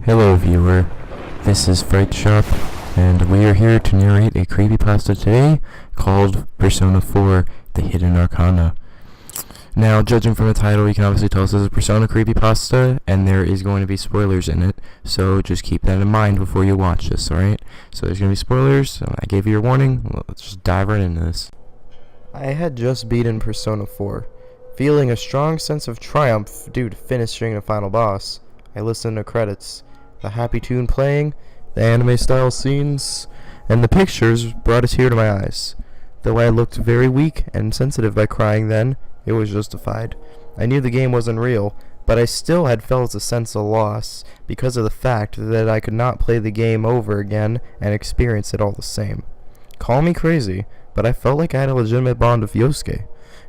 Hello viewer, this is Fright Shop, and we are here to narrate a creepypasta today called Persona 4, The Hidden Arcana. Now, judging from the title, you can obviously tell this is a Persona creepypasta, and there is going to be spoilers in it, so just keep that in mind before you watch this, alright? So there's going to be spoilers, so I gave you your warning, let's just dive right into this. I had just beaten Persona 4, feeling a strong sense of triumph due to finishing the final boss. I listened to credits. The happy tune playing, the anime-style scenes, and the pictures brought a tear to my eyes. Though I looked very weak and sensitive by crying then, it was justified. I knew the game wasn't real, but I still had felt a sense of loss because of the fact that I could not play the game over again and experience it all the same. Call me crazy, but I felt like I had a legitimate bond with Yosuke.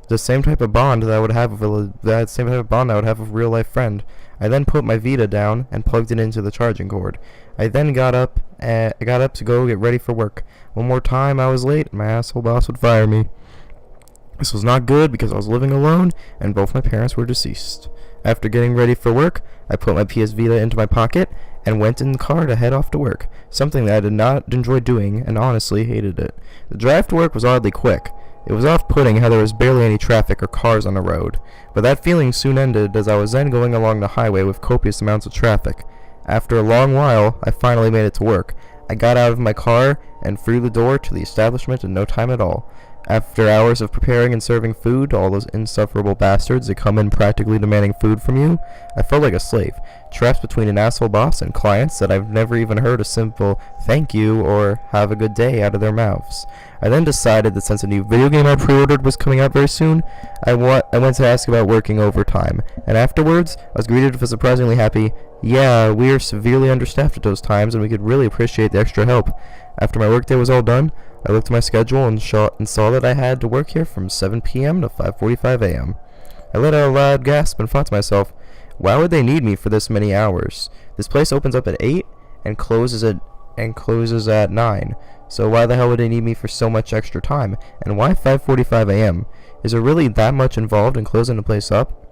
The same type of bond that I would have with a real-life friend. I then put my Vita down and plugged it into the charging cord. I then got up to go get ready for work. One more time I was late, and my asshole boss would fire me. This was not good because I was living alone, and both my parents were deceased. After getting ready for work, I put my PS Vita into my pocket and went in the car to head off to work, something that I did not enjoy doing and honestly hated it. The drive to work was oddly quick. It was off-putting how there was barely any traffic or cars on the road, but that feeling soon ended as I was then going along the highway with copious amounts of traffic. After a long while, I finally made it to work. I got out of my car and through the door to the establishment in no time at all. After hours of preparing and serving food to all those insufferable bastards that come in practically demanding food from you, I felt like a slave, trapped between an asshole boss and clients that I've never even heard a simple thank you or have a good day out of their mouths. I then decided that since a new video game I pre-ordered was coming out very soon, I went to ask about working overtime, and afterwards, I was greeted with a surprisingly happy, "Yeah, we are severely understaffed at those times and we could really appreciate the extra help." After my workday was all done, I looked at my schedule and saw that I had to work here from 7 p.m. to 5:45 a.m. I let out a loud gasp and thought to myself, why would they need me for this many hours? This place opens up at 8 and closes at 9. So why the hell would they need me for so much extra time? And why 5:45 a.m.? Is there really that much involved in closing the place up?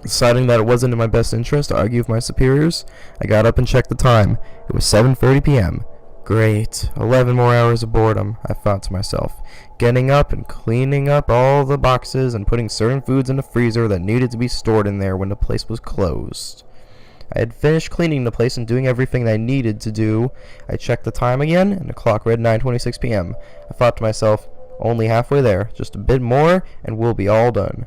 Deciding that it wasn't in my best interest to argue with my superiors, I got up and checked the time. It was 7:30 p.m. Great. 11 more hours of boredom, I thought to myself. Getting up and cleaning up all the boxes and putting certain foods in the freezer that needed to be stored in there when the place was closed. I had finished cleaning the place and doing everything I needed to do. I checked the time again, and the clock read 9:26 p.m. I thought to myself, only halfway there, just a bit more, and we'll be all done.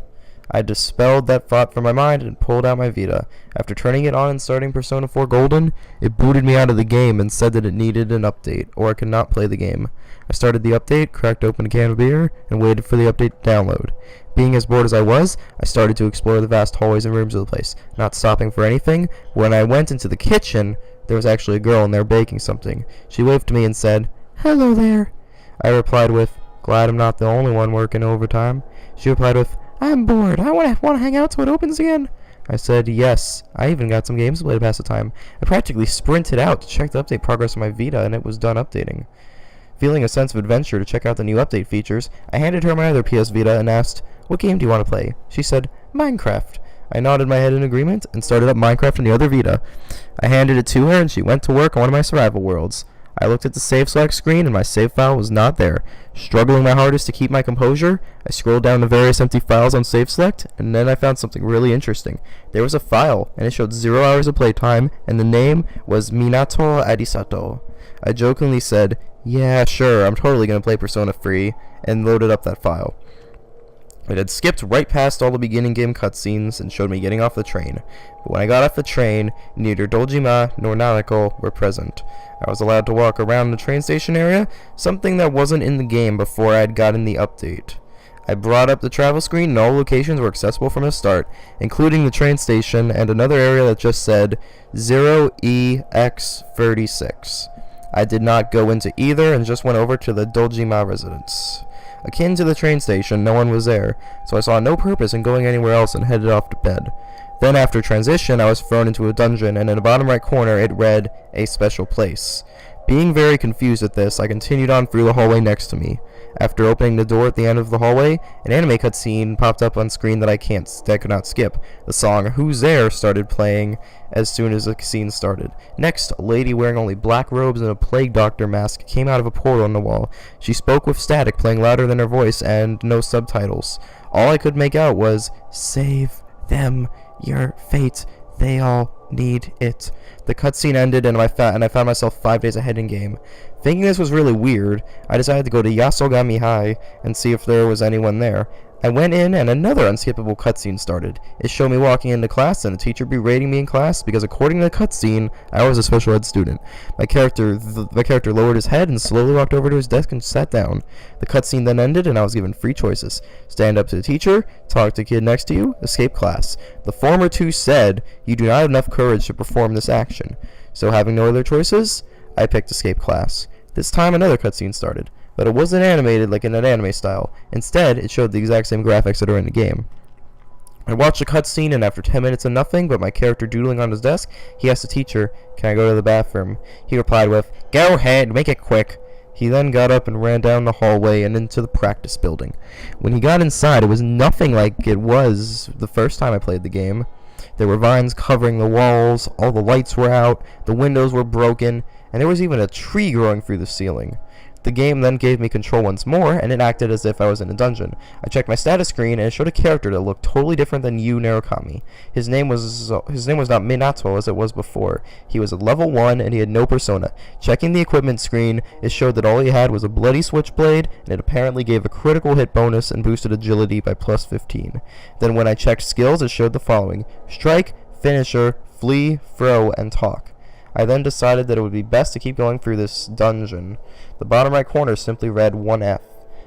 I dispelled that thought from my mind and pulled out my Vita. After turning it on and starting Persona 4 Golden, it booted me out of the game and said that it needed an update, or I could not play the game. I started the update, cracked open a can of beer, and waited for the update to download. Being as bored as I was, I started to explore the vast hallways and rooms of the place, not stopping for anything. When I went into the kitchen, there was actually a girl in there baking something. She waved to me and said, "Hello there." I replied with, "Glad I'm not the only one working overtime." She replied with, "I'm bored. I want to hang out till it opens again." I said, "Yes. I even got some games to play to pass the time." I practically sprinted out to check the update progress on my Vita, and it was done updating. Feeling a sense of adventure to check out the new update features, I handed her my other PS Vita and asked, "What game do you want to play?" She said, "Minecraft." I nodded my head in agreement and started up Minecraft on the other Vita. I handed it to her, and she went to work on one of my survival worlds. I looked at the save select screen and my save file was not there. Struggling my hardest to keep my composure, I scrolled down the various empty files on save select, and then I found something really interesting. There was a file, and it showed 0 hours of playtime, and the name was Minato Adisato. I jokingly said, "Yeah, sure, I'm totally going to play Persona 3, and loaded up that file. It had skipped right past all the beginning game cutscenes and showed me getting off the train. But when I got off the train, neither Dojima nor Nanako were present. I was allowed to walk around the train station area, something that wasn't in the game before I had gotten the update. I brought up the travel screen and all locations were accessible from the start, including the train station and another area that just said 0EX36. I did not go into either and just went over to the Dojima residence. Akin to the train station, no one was there, so I saw no purpose in going anywhere else and headed off to bed. Then after transition, I was thrown into a dungeon, and in the bottom right corner it read, "A special place." Being very confused at this, I continued on through the hallway next to me. After opening the door at the end of the hallway, an anime cutscene popped up on screen that I could not skip. The song "Who's There" started playing as soon as the scene started. Next, a lady wearing only black robes and a plague doctor mask came out of a portal on the wall. She spoke with static playing louder than her voice and no subtitles. All I could make out was, "Save them, your fate. They all need it." The cutscene ended, and I found myself 5 days ahead in game. Thinking this was really weird, I decided to go to Yasogami High and see if there was anyone there. I went in, and another unskippable cutscene started. It showed me walking into class and the teacher berating me in class because, according to the cutscene, I was a special ed student. My character lowered his head and slowly walked over to his desk and sat down. The cutscene then ended, and I was given 3 choices: stand up to the teacher, talk to the kid next to you, escape class. The former 2 said, "You do not have enough courage to perform this action." So, having no other choices, I picked escape class. This time, another cutscene started, but it wasn't animated like in an anime style. Instead, it showed the exact same graphics that are in the game. I watched the cutscene, and after 10 minutes of nothing but my character doodling on his desk, he asked the teacher, "Can I go to the bathroom?" He replied with, "Go ahead, make it quick." He then got up and ran down the hallway and into the practice building. When he got inside, it was nothing like it was the first time I played the game. There were vines covering the walls, all the lights were out, the windows were broken, and there was even a tree growing through the ceiling. The game then gave me control once more, and it acted as if I was in a dungeon. I checked my status screen, and it showed a character that looked totally different than Yu Narukami. His name was not Minato as it was before. He was at level 1, and he had no persona. Checking the equipment screen, it showed that all he had was a bloody switchblade, and it apparently gave a critical hit bonus and boosted agility by plus 15. Then when I checked skills, it showed the following: strike, finisher, flee, throw, and talk. I then decided that it would be best to keep going through this dungeon. The bottom right corner simply read 1F.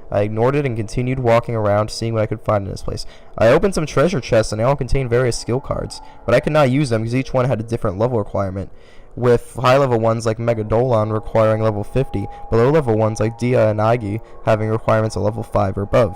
I ignored it and continued walking around, seeing what I could find in this place. I opened some treasure chests, and they all contained various skill cards, but I could not use them because each one had a different level requirement, with high-level ones like Megadolon requiring level 50, but low-level ones like Dia and Agi having requirements of level 5 or above.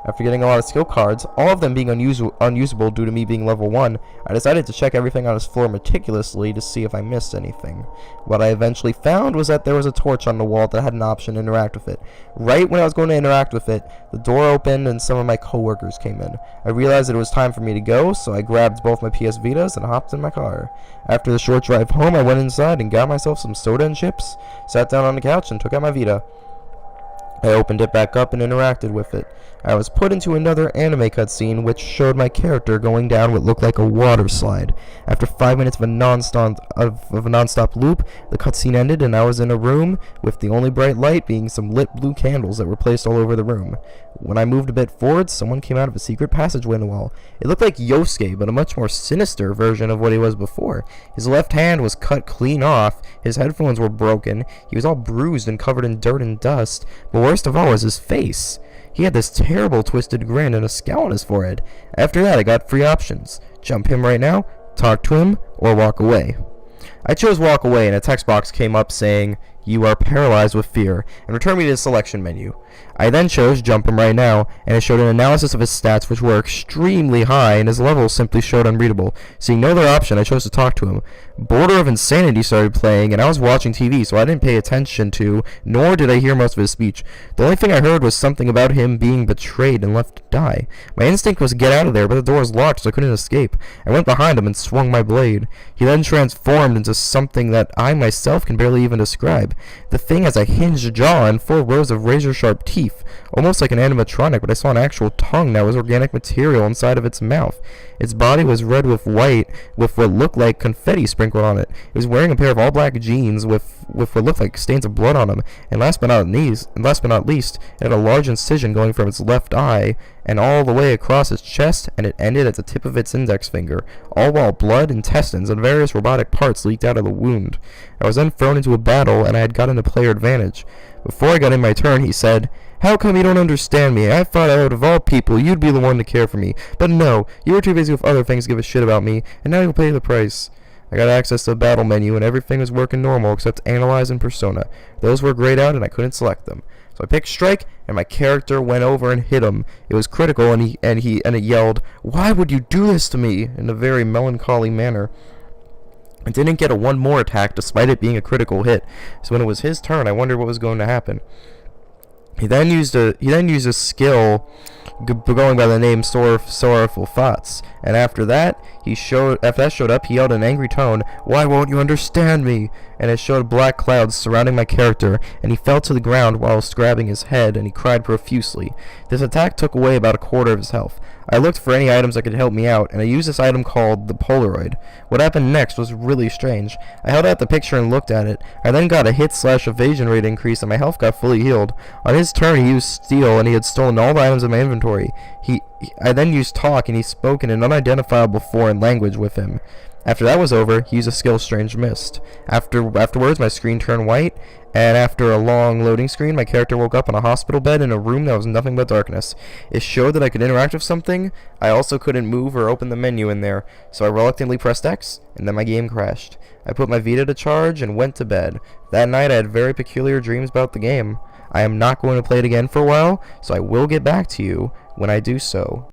After getting a lot of skill cards, all of them being unusable due to me being level 1, I decided to check everything on this floor meticulously to see if I missed anything. What I eventually found was that there was a torch on the wall that had an option to interact with it. Right when I was going to interact with it, the door opened and some of my coworkers came in. I realized that it was time for me to go, so I grabbed both my PS Vitas and hopped in my car. After the short drive home, I went inside and got myself some soda and chips, sat down on the couch and took out my Vita. I opened it back up and interacted with it. I was put into another anime cutscene which showed my character going down what looked like a water slide. After 5 minutes of a non-stop loop, the cutscene ended and I was in a room with the only bright light being some lit blue candles that were placed all over the room. When I moved a bit forward, someone came out of a secret passageway in the wall. It looked like Yosuke, but a much more sinister version of what he was before. His left hand was cut clean off, his headphones were broken, he was all bruised and covered in dirt and dust, but worst of all was his face. He had this terrible twisted grin and a scowl on his forehead. After that, I got 3 options: jump him right now, talk to him, or walk away. I chose walk away, and a text box came up saying, "You are paralyzed with fear," and returned me to the selection menu. I then chose jump him right now, and it showed an analysis of his stats which were extremely high, and his levels simply showed unreadable. Seeing no other option, I chose to talk to him. Border of Insanity started playing, and I was watching TV, so I didn't pay attention to, nor did I hear most of his speech. The only thing I heard was something about him being betrayed and left to die. My instinct was to get out of there, but the door was locked, so I couldn't escape. I went behind him and swung my blade. He then transformed into something that I myself can barely even describe. The thing has a hinged jaw and 4 rows of razor-sharp teeth, almost like an animatronic, but I saw an actual tongue that was organic material inside of its mouth. Its body was red with white, with what looked like confetti sprinkled on it. It was wearing a pair of all-black jeans with what looked like stains of blood on them, and last but not least, it had a large incision going from its left eye and all the way across its chest, and it ended at the tip of its index finger, all while blood, intestines, and various robotic parts leaked out of the wound. I was then thrown into a battle, and I had gotten a player advantage. Before I got in my turn, he said, "How come you don't understand me? I thought out of all people, you'd be the one to care for me. But no, you were too busy with other things to give a shit about me, and now you'll pay the price." I got access to the battle menu, and everything was working normal except Analyze and Persona. Those were grayed out, and I couldn't select them. So I picked Strike, and my character went over and hit him. It was critical, and it yelled, "Why would you do this to me?" in a very melancholy manner. I didn't get a one more attack despite it being a critical hit, so when it was his turn, I wondered what was going to happen. He then used a skill going by the name Sorrowful Thoughts, and after that showed up, he yelled in an angry tone, "Why won't you understand me?" And it showed black clouds surrounding my character, and he fell to the ground whilst grabbing his head, and he cried profusely. This attack took away about a quarter of his health. I looked for any items that could help me out, and I used this item called the Polaroid. What happened next was really strange. I held out the picture and looked at it. I then got a hit/evasion rate increase, and my health got fully healed. On his turn, he used steal, and he had stolen all the items in my inventory. I then used talk, and he spoke in an unidentifiable foreign language with him. After that was over, he used a skill Strange Mist. Afterwards, my screen turned white, and after a long loading screen, my character woke up on a hospital bed in a room that was nothing but darkness. It showed that I could interact with something. I also couldn't move or open the menu in there, so I reluctantly pressed X, and then my game crashed. I put my Vita to charge and went to bed. That night, I had very peculiar dreams about the game. I am not going to play it again for a while, so I will get back to you when I do so.